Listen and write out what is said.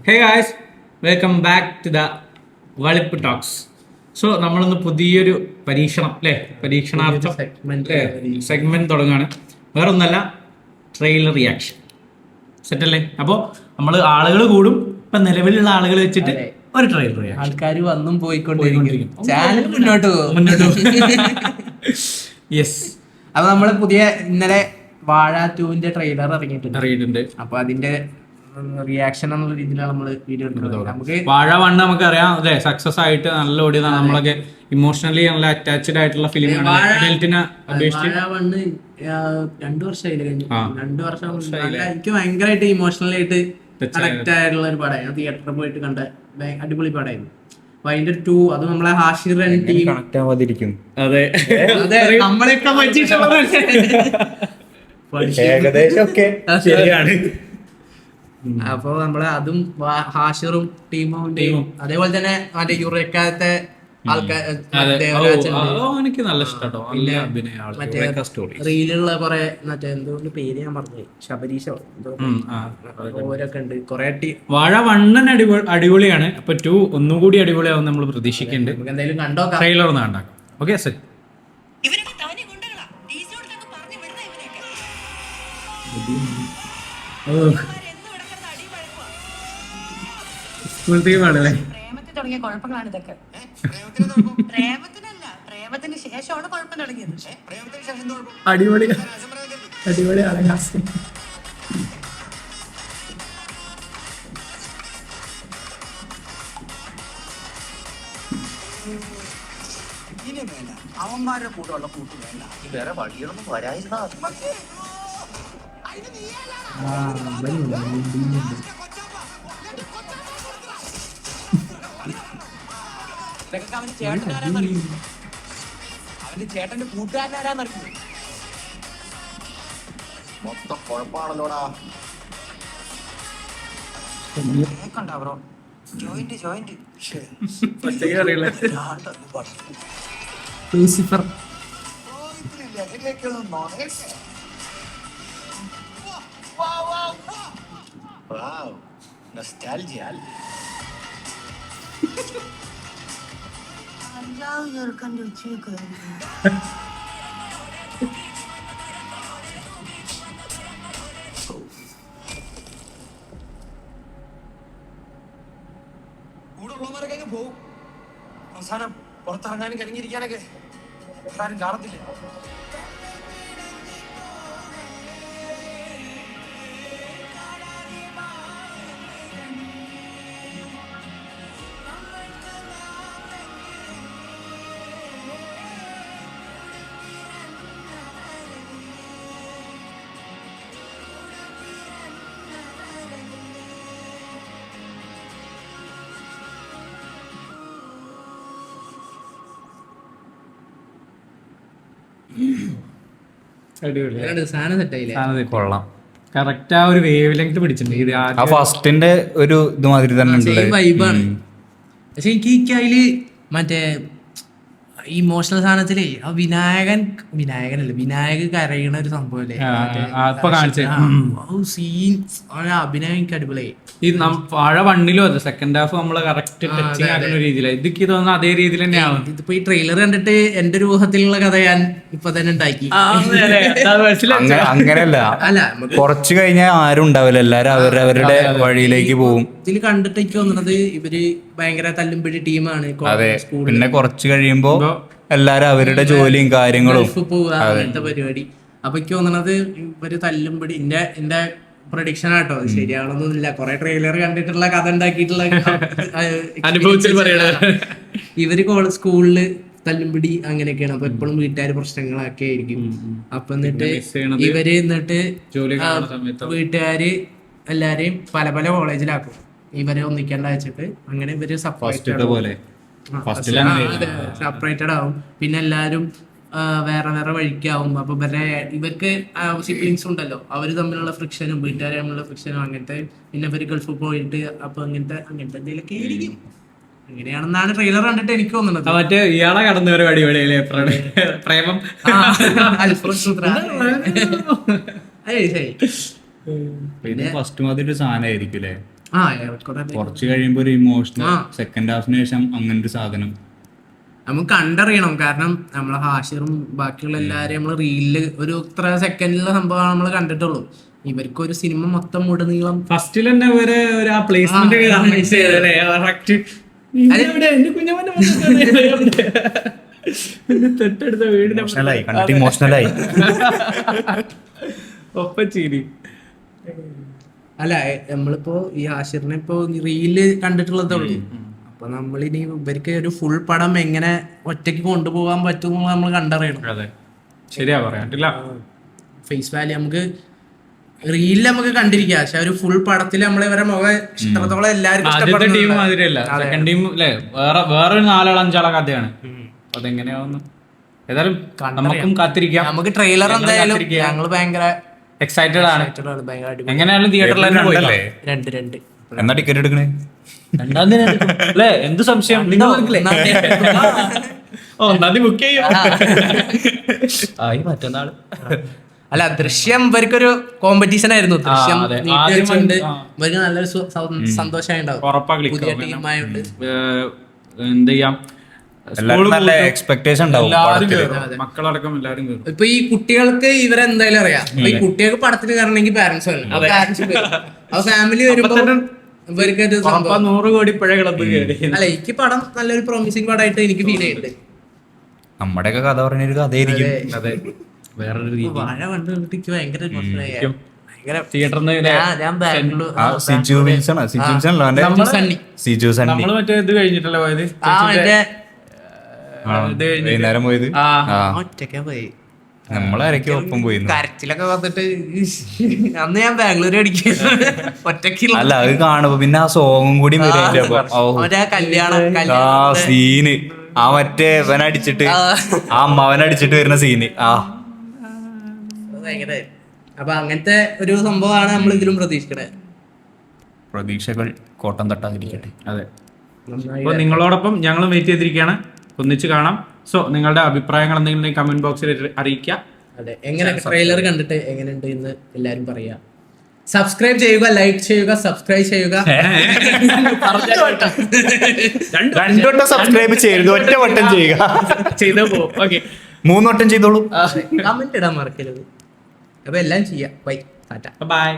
Hey guys, welcome back to the വളിപ്പ് talks. So നമ്മളിന്ന് പുതിയൊരു പരീക്ഷണാർത്ഥം സെഗ്മെന്റ് തുടങ്ങുകയാണ്. വേറെ ഒന്നല്ല, ട്രെയിലർ റിയാക്ഷൻ സെറ്റല്ലേ. അപ്പോൾ നമ്മൾ ആളുകൾ കൂടും, ഇപ്പം നിലവിലുള്ള ആളുകൾ വെച്ചിട്ട് ഒരു ട്രെയിലർ റിയാക്ഷൻ. ആൾക്കാർ വന്നും പോയിക്കൊണ്ടിരിക്കും. ചാനൽ മുന്നോട്ട് യെസ്. അപ്പൊ നമ്മള് പുതിയ ഇന്നലെ വാഴ 2-ന്റെ ട്രെയിലർ ഇറങ്ങിയിട്ടുണ്ട്. അപ്പൊ അതിന്റെ റിയാക്ഷൻ എന്നുള്ള രീതിയിലാണ് നമ്മള് വീഡിയോ എടുക്കുന്നത്. നമുക്ക് വാഴ 1 നമുക്കറിയാം, അതെ, സക്സസ് ആയിട്ട് നല്ല ഓടിയതാണ്. നമ്മളൊക്കെ ഇമോഷണലി നല്ല അറ്റാച്ച്ഡ് ആയിട്ടുള്ള ഫിലിമാണ്. അപേക്ഷിച്ച് 2 വർഷമായില്ല കഴിഞ്ഞു. 2 വർഷം എനിക്ക് ഭയങ്കരമായിട്ട് ഇമോഷണൽ ആയിട്ട് കണക്ട് ആയിട്ടുള്ള ഒരു പടമായിരുന്നു. തിയേറ്ററിൽ പോയിട്ട് കണ്ട അടിപൊളി പടമായിരുന്നു. അപ്പൊ അതിന്റെ 2 അത് നമ്മളെ ഹാഷിർ ടീം കണക്ട് ആവാതിരിക്കും. അതെ, നമ്മളെയൊക്കെ ഏകദേശം ഒക്കെ ശരിയാണ്. അപ്പൊ നമ്മളെ അതും ഹാഷിറും ടീമും അതേപോലെ തന്നെ മറ്റേ യുറേക്കാലത്തെ ആൾക്കാർ എനിക്ക് നല്ല ഇഷ്ടട്ടോ. മറ്റേ റീലുള്ള കൊറേ മറ്റേ എന്തുകൊണ്ട് പേര് ഞാൻ പറഞ്ഞു, ശബരീശോ ഓരൊക്കെ ഉണ്ട് കൊറേ വാഴ 1 അടിപൊളിയാണ്. അപ്പൊ 2 ഒന്നുകൂടി അടിപൊളിയാവും നമ്മൾ പ്രതീക്ഷിക്കുന്നുണ്ട്. നമുക്ക് എന്തായാലും കണ്ടോ ട്രെയിലർ ഒന്ന് കണ്ടാക്കാം. Okay sir. സ്കൂൾ തീമാണല്ലേ. പ്രേമത്തിൽ തുടങ്ങിയ കുഴപ്പങ്ങളാണ് ഇതൊക്കെ. പ്രേമത്തിനല്ല, പ്രേമത്തിന് ശേഷമാണ് കുഴപ്പം തുടങ്ങിയത്. അടിപൊളി അടിപൊളിയാണ്. അവന്മാരുടെ കൂടെ ഉള്ള കൂട്ട് വേണ്ട. വേറെ വഴികളൊന്നും വരായിരുന്നാ അവന്റെ ചേട്ടന്റെ കൂട്ടുകാരനാരാന്നറിയോ? മൊത്തം കുഴപ്പമാണല്ലോടാ. ബ്രോ ജോയിന്റ് ലൂസിഫർ കൂടുള്ളവരൊക്കെ പോവും. അവസാനം പുറത്തിറങ്ങാനും കഴിഞ്ഞിരിക്കാനൊക്കെ ആരും കാണത്തില്ല. സാധനം സെറ്റായില്ലേ? കൊള്ളാം. കറക്റ്റ് ആ ഒരു വേവ് ലെങ്ത് പിടിച്ചിട്ടുണ്ട്. ആ ഫസ്റ്റിന്റെ ഒരു ഇതുമാതിരി തന്നെ വൈബാണ്. പക്ഷെ എനിക്ക് അതില് മറ്റേ ഇമോഷണൽ സാധനത്തിലേ ആ വിനായകൻ കരയണ ഒരു സംഭവല്ലേ സീൻ, അഭിനയം എനിക്ക് അടിപൊളിയായി. ഈ വാഴ 1 അതെ സെക്കൻഡ് ഹാഫ് നമ്മള് കറക്റ്റ് ടച്ചിങ് ആക്കുന്ന രീതിയിലാണ്. ഇതൊക്കെ തോന്നുന്നു അതേ രീതിയിൽ തന്നെയാണ്. ഇതിപ്പോ ഈ ട്രെയിലർ കണ്ടിട്ട് എന്റെ ഒരു ഊഹത്തിലുള്ള കഥ ഞാൻ ഇപ്പൊ തന്നെ ഉണ്ടാക്കി. അങ്ങനെയല്ല, അല്ല കുറച്ച് കഴിഞ്ഞാൽ ആരും ഉണ്ടാവില്ല, എല്ലാരും അവരവരുടെ വഴിയിലേക്ക് പോകും. ഇതിൽ കണ്ടിട്ട് എനിക്ക് തോന്നുന്നത് ഇവര് ഭയങ്കര തല്ലുംപിടി ടീമാണ്. അതെ, പിന്നെ കുറച്ച് കഴിയുമ്പോ എല്ലാരും അവരുടെ ജോലിയും കാര്യങ്ങളും പോവുക അങ്ങനത്തെ പരിപാടി. അപ്പൊ എനിക്ക് തോന്നുന്നത് ഇവര് തല്ലുംപിടി എന്റെ പ്രൊഡിക്ഷൻ ആട്ടോ, ശരിയാവണമെന്നില്ല. കുറെ ട്രെയിലർ കണ്ടിട്ടുള്ള കഥ ഉണ്ടാക്കിയിട്ടുള്ള അനുഭവത്തിൽ പറയണ ഇവര് സ്കൂളില് തല്ലുംപിടി അങ്ങനെയൊക്കെയാണ്. അപ്പൊ എപ്പോഴും വീട്ടുകാർ പ്രശ്നങ്ങളൊക്കെ ആയിരിക്കും. അപ്പൊ എന്നിട്ട് ഇവര് വീട്ടുകാര് എല്ലാരെയും പല പല കോളേജിലാക്കും. ഇവരെ ഒന്നിക്കേണ്ട വെച്ചിട്ട് അങ്ങനെ ഇവര് സെപ്പറേറ്റഡ് ആവും. പിന്നെ എല്ലാരും വേറെ വേറെ വഴിക്കാവും. അപ്പൊ ഇവർക്ക് സിബ്ലിങ്സ് ഉണ്ടല്ലോ, അവര് തമ്മിലുള്ള ഫ്രിക്ഷനും വീട്ടുകാരെ തമ്മിലുള്ള ഫ്രിക്ഷനും അങ്ങനത്തെ. പിന്നെ ഇവര് ഗൾഫിൽ പോയിട്ട് അപ്പൊ അങ്ങനത്തെ എന്തെങ്കിലുമൊക്കെ ആയിരിക്കും. അങ്ങനെയാണെന്നാണ് ട്രെയിലർ കണ്ടിട്ട് എനിക്ക് തോന്നുന്നത്. മറ്റേ ഇയാളെ കടന്നു വരും അടിപൊളിയല്ലേ പ്രേമം. പിന്നെ ഫസ്റ്റ് മാതിരി ഒരു സാധനമായിരിക്കും അല്ലേ. ആ ഏറെക്കുറെ അതെ. കുറച്ച് കഴിയുമ്പോ ഒരു ഇമോഷണൽ ആ. സെക്കൻഡ് ഹാഫിന് ശേഷം അങ്ങനെ ഒരു സാധനം നമുക്ക് കണ്ടറിയണം. കാരണം നമ്മളെ ഹാഷിറും ബാക്കിയുള്ള എല്ലാരും നമ്മള് റീലില് ഒരു ഇത്ര സെക്കൻഡിലുള്ള സംഭവമാണ് നമ്മൾ കണ്ടിട്ടുള്ളൂ. ഇവർക്ക് ഒരു സിനിമ മൊത്തം മുഴുനീളം ഫസ്റ്റിൽ തന്നെ ഇവര് ഒരു ആ പ്ലേസ്മെന്റ് തൊട്ടടുത്ത വീടിന്റെ ഇമോഷണലായി കണ്ടിട്ട് ഇമോഷണലായി. ഒപ്പച്ചീരി. അല്ല നമ്മളിപ്പോ ഈ ആഷിറിനെ ഇപ്പോ റീല് കണ്ടിട്ടുള്ളതേ ഉള്ളൂ. അപ്പൊ നമ്മളിനി ഇവർക്ക് ഒരു ഫുൾ പടം എങ്ങനെ ഒറ്റയ്ക്ക് കൊണ്ടുപോകാൻ പറ്റും നമ്മൾ കണ്ടറിയണം. അതെ ശരിയാ പറയാട്ടില്ല. ഫേസ് വാല്യൂ നമുക്ക് റീലിൽ നമുക്ക് കണ്ടിരിക്കാം, പക്ഷെ ഒരു ഫുൾ പടത്തിൽ നമ്മളെ ഇവരെ മുഖം ഇഷ്ടത്തോളം എല്ലാവർക്കും ആദ്യത്തെ ടീം മാതിരിയല്ല, സെക്കൻഡ് ടീം അല്ലേ വേറൊരു 4-5 കഥയാണ്. അതെങ്ങനെയാവുന്നു ഏതായാലും നമുക്കും കാത്തിരിക്കാം. നമുക്ക് ട്രെയിലർ എന്തായാലും ഞങ്ങള് ഭയങ്കര എക്സൈറ്റഡ് ആണ്. ഭയങ്കര അടിപൊളി. എങ്ങനെയാലും തിയേറ്ററിൽ തന്നെ പോയില്ലേ? രണ്ട് എന്നാ ടിക്കറ്റ് എടുക്കണേ? 2-ാം തീയതി അല്ലേ? എന്ത് സംശയം? നിങ്ങൾ ഒന്നാം ബുക്ക് ചെയ്യും. ആയി മറ്റന്നാള്. അല്ല ദൃശ്യം ഇവർക്കൊരു കോമ്പറ്റീഷൻ ആയിരുന്നു. ദൃശ്യം അതെ. നീട്ടി ആദ്യം വെച്ചുകൊണ്ട് ആ. ഇവർക്ക് നല്ലൊരു സന്തോഷമായി ഉണ്ടാവും. ഉറപ്പാ click പുതിയ ആവും. ടീമായോണ്ട് എന്ത് ചെയ്യാം, എല്ലാവർക്കും നല്ല എക്സ്പെക്ടേഷൻ ഉണ്ടാവും എല്ലാവരും പടത്തില്. കയറും, മക്കളടക്കം എല്ലാവരും കയറും. ഇപ്പൊ ഈ കുട്ടികൾക്ക് ഇവരെന്തായാലും അറിയാം. അപ്പൊ ഈ കുട്ടികൾക്ക് പടത്തിന് കയറണമെങ്കിൽ പാരന്റ്സ് വരണം. അപ്പൊ ഫാമിലി വരുമ്പോ ഇവർക്ക് ഒരു ഉറപ്പാ സംഭവം. 100 കോടി പിഴ ക്ലബ്ബ് കയറി. അല്ല എനിക്ക് പടം നല്ലൊരു പ്രോമിസിങ് പടമായിട്ട് എനിക്ക് ഫീൽ ചെയ്യുന്നുണ്ട്. നമ്മുടെയൊക്കെ കഥ പറഞ്ഞൊരു കഥയായിരിക്കും. അതെ വേറൊരു രീതി. വാഴ കണ്ടു കണ്ടിട്ട് എനിക്ക് ഭയങ്കര emotional ആയി. ഭയങ്കര തിയേറ്ററിൽ ഞാൻ ബാംഗ്ലൂർ ആ സിജു വിൽസൺ സിജു വിൽസൺ അല്ല സണ്ണി. സിജു സണ്ണി നമ്മള് മറ്റേ ഇത് കഴിഞ്ഞിട്ടല്ലേ പോയത്? ആ മറ്റേ ഇത് കഴിഞ്ഞിട്ട്. വൈകുന്നേരം പോയത്. ആ. ആ ഒറ്റയ്ക്കാ പോയി നമ്മളാരൊക്കെ ഒപ്പം പോയിരുന്നു. കരച്ചിലൊക്കെ വന്നിട്ട് അന്ന് ഞാൻ ബാംഗ്ലൂർ അടിക്കുന്നു ഒറ്റയ്ക്കുള്ള അല്ല അത് കാണുമ്പോ പിന്നെ ആ സോങ്ങും കൂടി വരും അതിന്റെ ഒപ്പം. ഓ, മറ്റേ ആ സീന് ആ മറ്റേ ഇവനടിച്ചിട്ട് ആ അമ്മാവനടിച്ചിട്ട് വരുന്ന സീന് ആ ഭയങ്കര. അപ്പൊ അങ്ങനത്തെ ഒരു സംഭവമാണ് നമ്മൾ ഇതിലും പ്രതീക്ഷിക്കണത്. പ്രതീക്ഷകൾ കോട്ടം തട്ടാതിരിക്കട്ടെ. അതെ. അപ്പൊ നിങ്ങളോടൊപ്പം ഞങ്ങളും വെയിറ്റ് ചെയ്തിരിക്കുകയാണ്. ഒന്നിച്ച് കാണാം. സോ നിങ്ങളുടെ അഭിപ്രായങ്ങൾ എന്തെങ്കിലും കമന്റ് ബോക്സിൽ അറിയിക്കുക. അതെ, എങ്ങനെ ട്രെയിലർ കണ്ടിട്ട് എങ്ങനെയുണ്ട് എന്ന് എല്ലാരും പറയാ. സബ്സ്ക്രൈബ് ചെയ്യുക, ലൈക്ക് ചെയ്യുക, സബ്സ്ക്രൈബ് ചെയ്യുക. 2 വട്ടം സബ്സ്ക്രൈബ് ചെയ്യരുത്, 1 വട്ടം ചെയ്യുക. ചെയ്തോ പോ. ഓക്കെ 3 വട്ടം ചെയ്തോളൂ. കമന്റ് ഇടാൻ മറക്കരുത്. അപ്പൊ എല്ലാം ചെയ്യാം. ബൈ, ടാറ്റ. ബൈ.